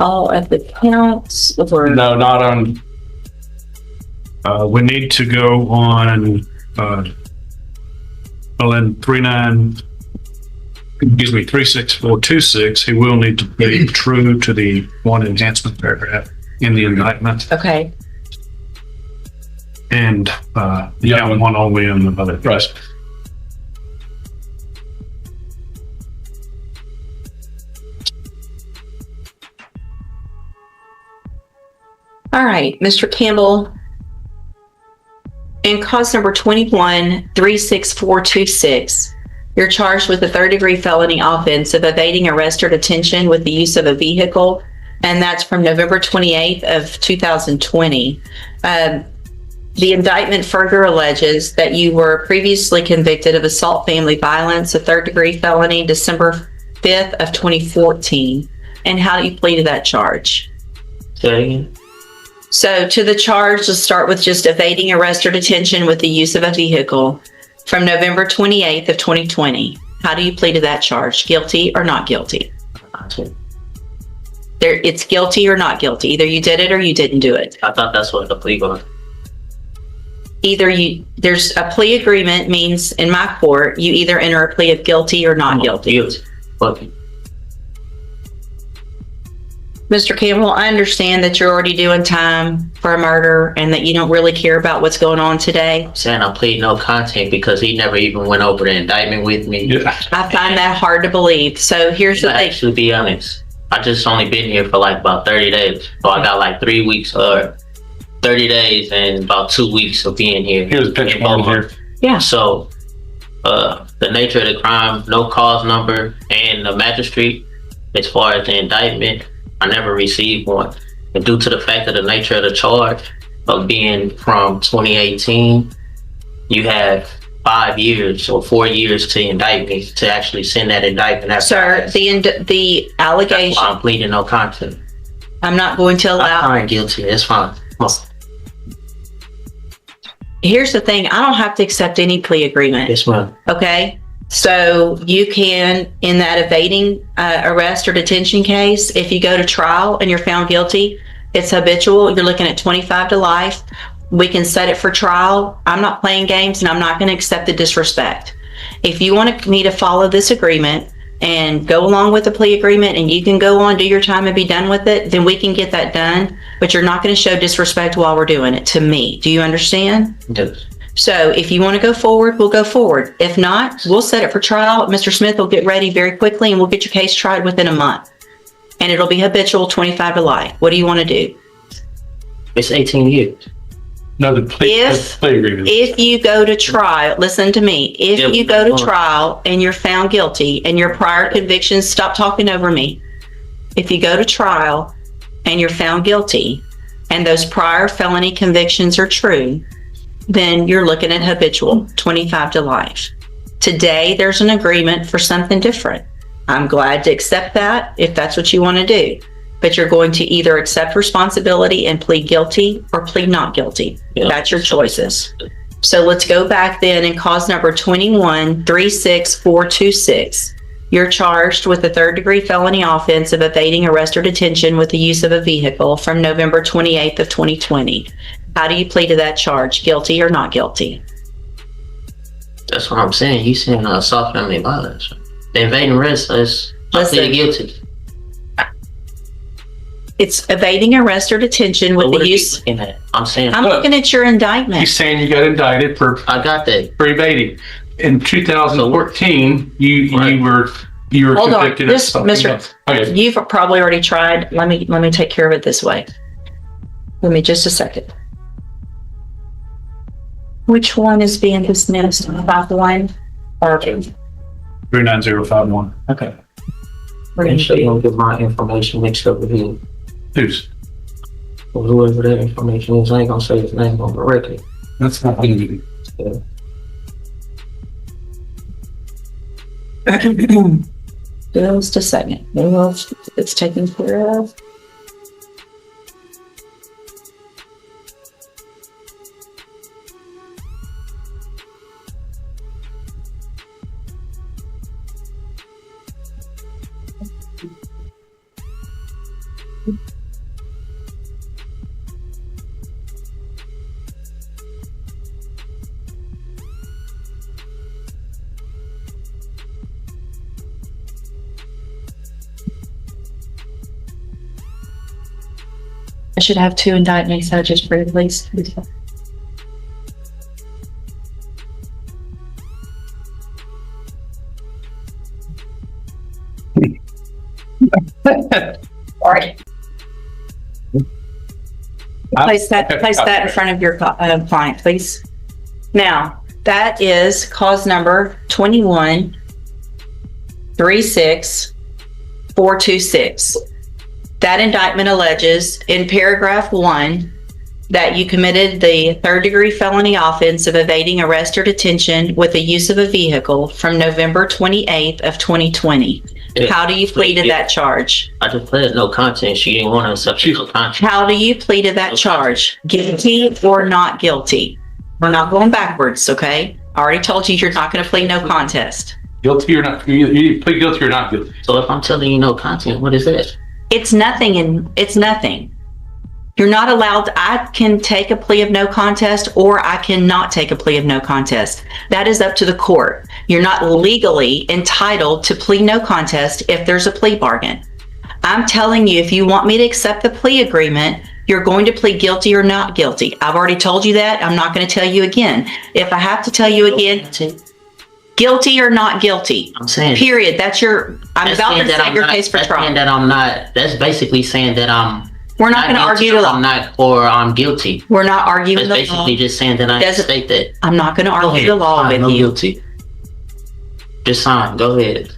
all of the counts, or No, not on. We need to go on. Well, in 36426, he will need to be true to the one enhancement paragraph in the indictment, okay. and count one only in the other. Right. All right, Mr. Campbell, in cause number 21-36426, you're charged with a third-degree felony offense of evading arrest or detention with the use of a vehicle, and that's from November 28th of 2020. The indictment further alleges that you were previously convicted of assault family violence, a third-degree felony, December 5th of 2014. And how do you plead to that charge? Say that again. So to the charge, let's start with just evading arrest or detention with the use of a vehicle from November 28th of 2020. How do you plead to that charge? Guilty or not guilty? It's guilty or not guilty. Either you did it or you didn't do it. I thought that's what the plea was. There's a plea agreement means in my court, you either enter a plea of guilty or not guilty. Okay. Mr. Campbell, I understand that you're already doing time for a murder and that you don't really care about what's going on today. I'm saying I plead no contest because he never even went over the indictment with me. Yeah. I find that hard to believe. So here's the To thing. actually be honest, I just only been here for like about 30 days. So I got like 3 weeks or 30 days and about 2 weeks of being here. Here's a picture of here. Yeah. So the nature of the crime, no cause number, and the magistrate, as far as the indictment, I never received one. And due to the fact of the nature of the charge of being from 2018, you have 5 years or 4 years to indict me to actually send that indictment. Sir, the allegation, That's why I'm pleading no contest. I'm not going to I'm allow. fine, guilty. It's fine. Come on. Here's the thing. I don't have to accept any plea agreement. Yes, ma'am. Okay. So you can, in that evading arrest or detention case, if you go to trial and you're found guilty, it's habitual. You're looking at 25 to life. We can set it for trial. I'm not playing games and I'm not going to accept the disrespect. If you want me to follow this agreement and go along with the plea agreement and you can go on, do your time and be done with it, then we can get that done. But you're not going to show disrespect while we're doing it to me. Do you understand? Yes. So if you want to go forward, we'll go forward. If not, we'll set it for trial. Mr. Smith will get ready very quickly and we'll get your case tried within a month. And it'll be habitual 25 to life. What do you want to do? It's 18 years. No, the plea agreement. If you go to trial, listen to me. If you go to trial and you're found guilty and your prior convictions, stop talking over me. If you go to trial and you're found guilty and those prior felony convictions are true, then you're looking at habitual 25 to life. Today, there's an agreement for something different. I'm glad to accept that if that's what you want to do. But you're going to either accept responsibility and plead guilty or plead not guilty. Yeah. That's your choices. So let's go back then and cause number 21-36426. You're charged with a third-degree felony offense of evading arrest or detention with the use of a vehicle from November 28th of 2020. How do you plead to that charge? Guilty or not guilty? That's what I'm saying. He's saying assault family violence. The evading arrest is I plead guilty. It's evading arrest or detention with the use. I'm saying I'm looking at your indictment. He's saying you got indicted for I got that. evading. In 2014, you were Hold on, convicted of something else. Okay. You've probably already tried. Let me take care of it this way. Give me just a second. Which one is being dismissed? 5-1 or 39051. okay? Make sure you don't get my information mixed up with him. Who's? Or whoever that information is, I ain't gonna say his name on the record. That's not easy. Yeah. Just a second. It's taken care of. I should have 2 indictments, so just for at least. All right. Place that in front of your client, please. Now, that is cause number 21-36426. That indictment alleges in paragraph 1 that you committed the third-degree felony offense of evading arrest or detention with the use of a vehicle from November 28th of 2020. How do you plead to that charge? I just pleaded no contest. She didn't want to accept no contest. How do you plead to that charge? Guilty or not guilty? We're not going backwards, okay? I already told you you're not going to plead no contest. Guilty or not? You plead guilty or not guilty? So if I'm telling you no contest, what is that? It's nothing, and it's nothing. You're not allowed. I can take a plea of no contest, or I cannot take a plea of no contest. That is up to the court. You're not legally entitled to plead no contest if there's a plea bargain. I'm telling you, if you want me to accept the plea agreement, you're going to plead guilty or not guilty. I've already told you that. I'm not going to tell you again. If I have to tell you again, guilty or not guilty. I'm saying. Period. I'm about to set your case for trial. That's saying that I'm not. That's basically saying that we're not going to argue the law. I'm not, or I'm guilty. We're not arguing That's the law. basically just saying that I state that. I'm not going to argue the law with no you. Guilty. Just sign. Go ahead.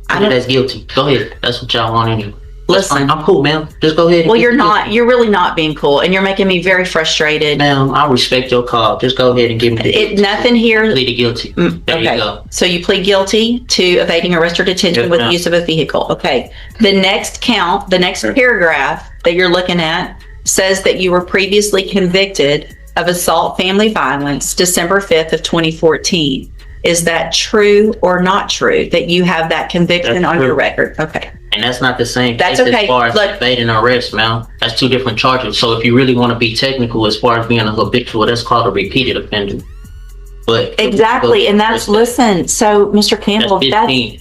That's guilty. Go ahead. That's what y'all want anyway. Listen, I'm cool, ma'am. Just go ahead. Well, you're not. You're really not being cool, and you're making me very frustrated. Ma'am, I respect your call. Just go ahead and give me the nothing here. Plead guilty. There you go. So you plead guilty to evading arrest or detention with the use of a vehicle. Okay. The next count, the next paragraph that you're looking at says that you were previously convicted of assault family violence December 5th of 2014. Is that true or not true that you have that conviction on your record? Okay. And that's not the same That's case okay. as far as Look, evading arrest, ma'am. That's 2 different charges. So if you really want to be technical as far as being a habitual, that's called a repeated offender. But exactly, and that's listen. So, Mr. Campbell, that's 15.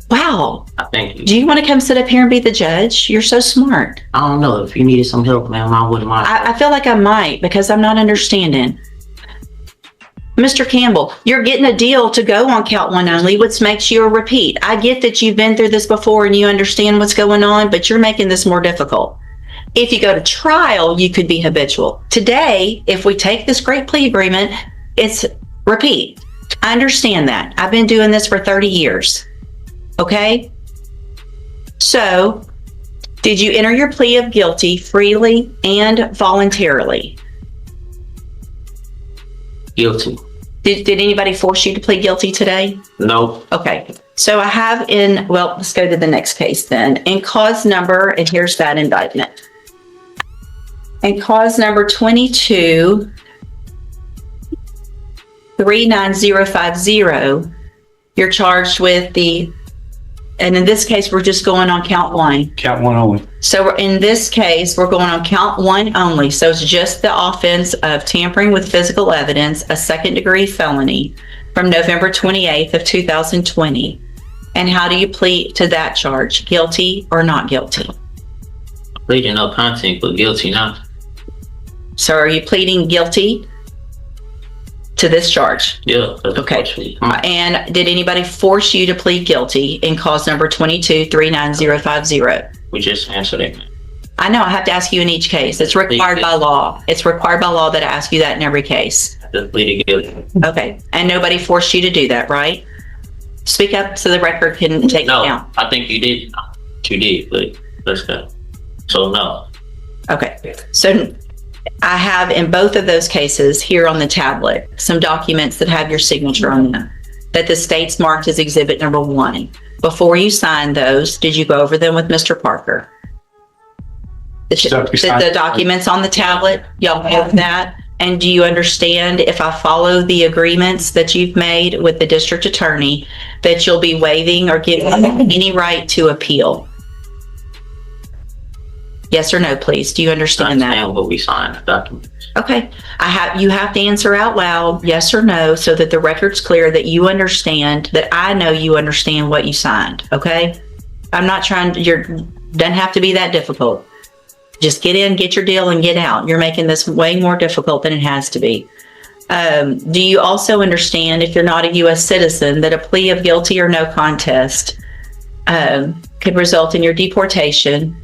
Wow. Thank you. Do you want to come sit up here and be the judge? You're so smart. I don't know. If you needed some help, ma'am, I wouldn't mind. I feel like I might because I'm not understanding. Mr. Campbell, you're getting a deal to go on count 1 only, which makes you a repeat. I get that you've been through this before and you understand what's going on, but you're making this more difficult. If you go to trial, you could be habitual. Today, if we take this great plea agreement, it's repeat. I understand that. I've been doing this for 30 years. Okay? So, did you enter your plea of guilty freely and voluntarily? Guilty. Did anybody force you to plead guilty today? No. Okay. So I have let's go to the next case then. In cause number, and here's that indictment. In cause number 22-39050, you're charged with and in this case, we're just going on count 1. Count 1 only. So in this case, we're going on count 1 only. So it's just the offense of tampering with physical evidence, a 2nd-degree felony from November 28th of 2020. And how do you plead to that charge? Guilty or not guilty? Pleading no contest, but guilty not. So are you pleading guilty to this charge? Yeah. Okay. And did anybody force you to plead guilty in cause number 22-39050? We just answered it. I know I have to ask you in each case. It's required by law. It's required by law that I ask you that in every case. Just pleaded guilty. Okay. And nobody forced you to do that, right? Speak up so the record can take No, account. I think you did. You did, but let's go. So no. Okay. So I have in both of those cases here on the tablet some documents that have your signature on them that the state's marked as exhibit number 1. Before you signed those, did you go over them with Mr. Parker? The documents on the tablet, y'all have that? And do you understand if I follow the agreements that you've made with the district attorney that you'll be waiving or giving any right to appeal? Yes or no, please? Do you understand that? Understand what we signed, the document. Okay. You have to answer out loud, yes or no, so that the record's clear that you understand, that I know you understand what you signed. Okay. I'm not trying to, doesn't have to be that difficult. Just get in, get your deal, and get out. You're making this way more difficult than it has to be. Do you also understand, if you're not a U.S. citizen, that a plea of guilty or no contest could result in your deportation?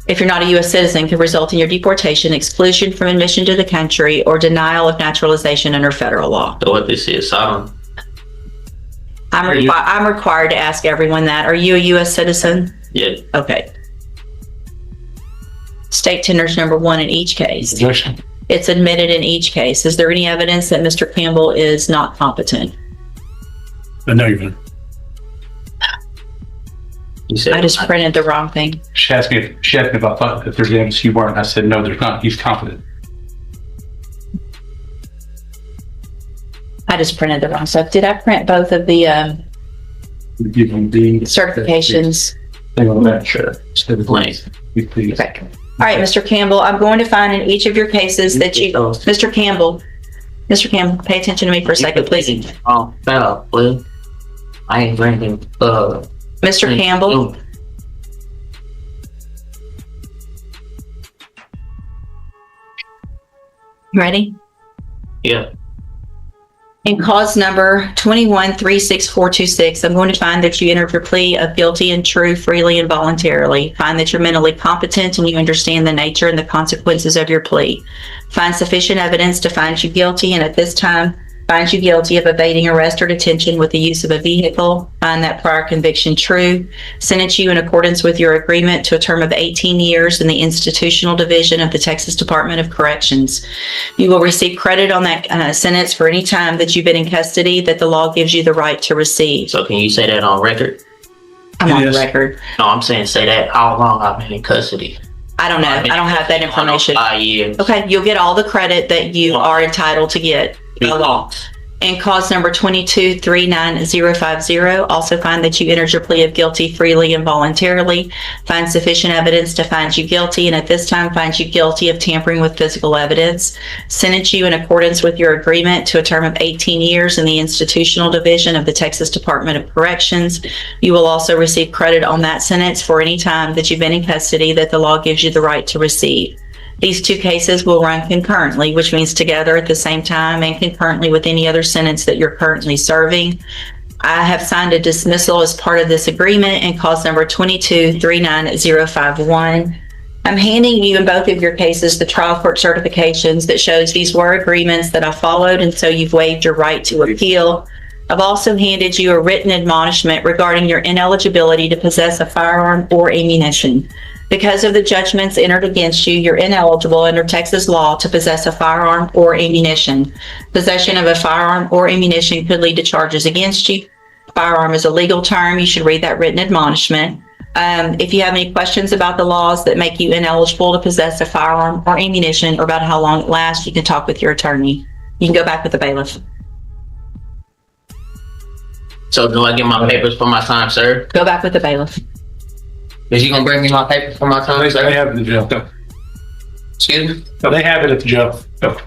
If you're not a U.S. citizen, could result in your deportation, exclusion from admission to the country, or denial of naturalization under federal law. So what this is, I'm required to ask everyone that. Are you a U.S. citizen? yeah. Okay. State tenders number 1 in each case. Objection. It's admitted in each case. Is there any evidence that Mr. Campbell is not competent? No, you're gonna. You said I just printed the wrong thing. She asked me if I thought if there's evidence you weren't. I said, no, there's not. He's competent. I just printed the wrong stuff. Did I print both of the Give him the certifications? thing on that. Sure. Please. Please. Okay. All right, Mr. Campbell, I'm going to find in each of your cases that you, Mr. Campbell, pay attention to me for a second, please. Oh, no, please. I ain't drinking. Mr. Campbell, ready? Yeah. In cause number 21-36426, I'm going to find that you entered your plea of guilty and true, freely and voluntarily. Find that you're mentally competent and you understand the nature and the consequences of your plea. Find sufficient evidence to find you guilty, and at this time, find you guilty of evading arrest or detention with the use of a vehicle. Find that prior conviction true. Sentence you in accordance with your agreement to a term of 18 years in the institutional division of the Texas Department of Corrections. You will receive credit on that sentence for any time that you've been in custody that the law gives you the right to receive. So can you say that on record? I'm on Yes. record. No, I'm saying say that how long I've been in custody. I don't know. I don't have that information. 5 years. Okay, you'll get all the credit that you are entitled to get. How long? And cause number 22-39050, also find that you entered your plea of guilty freely and voluntarily. Find sufficient evidence to find you guilty, and at this time find you guilty of tampering with physical evidence. Sentence you in accordance with your agreement to a term of 18 years in the institutional division of the Texas Department of Corrections. You will also receive credit on that sentence for any time that you've been in custody that the law gives you the right to receive. These two cases will run concurrently, which means together at the same time and concurrently with any other sentence that you're currently serving. I have signed a dismissal as part of this agreement in cause number 22-39051. I'm handing you in both of your cases the trial court certifications that shows these were agreements that I followed, and so you've waived your right to appeal. I've also handed you a written admonishment regarding your ineligibility to possess a firearm or ammunition. Because of the judgments entered against you, you're ineligible under Texas law to possess a firearm or ammunition. Possession of a firearm or ammunition could lead to charges against you. Firearm is a legal term. You should read that written admonishment. If you have any questions about the laws that make you ineligible to possess a firearm or ammunition, or about how long it lasts, you can talk with your attorney. You can go back with the bailiff. So do I get my papers for my time, sir? Go back with the bailiff. Is you gonna bring me my papers for my time, They sir? have it at the jail. Excuse me? No, they have it at the jail. No.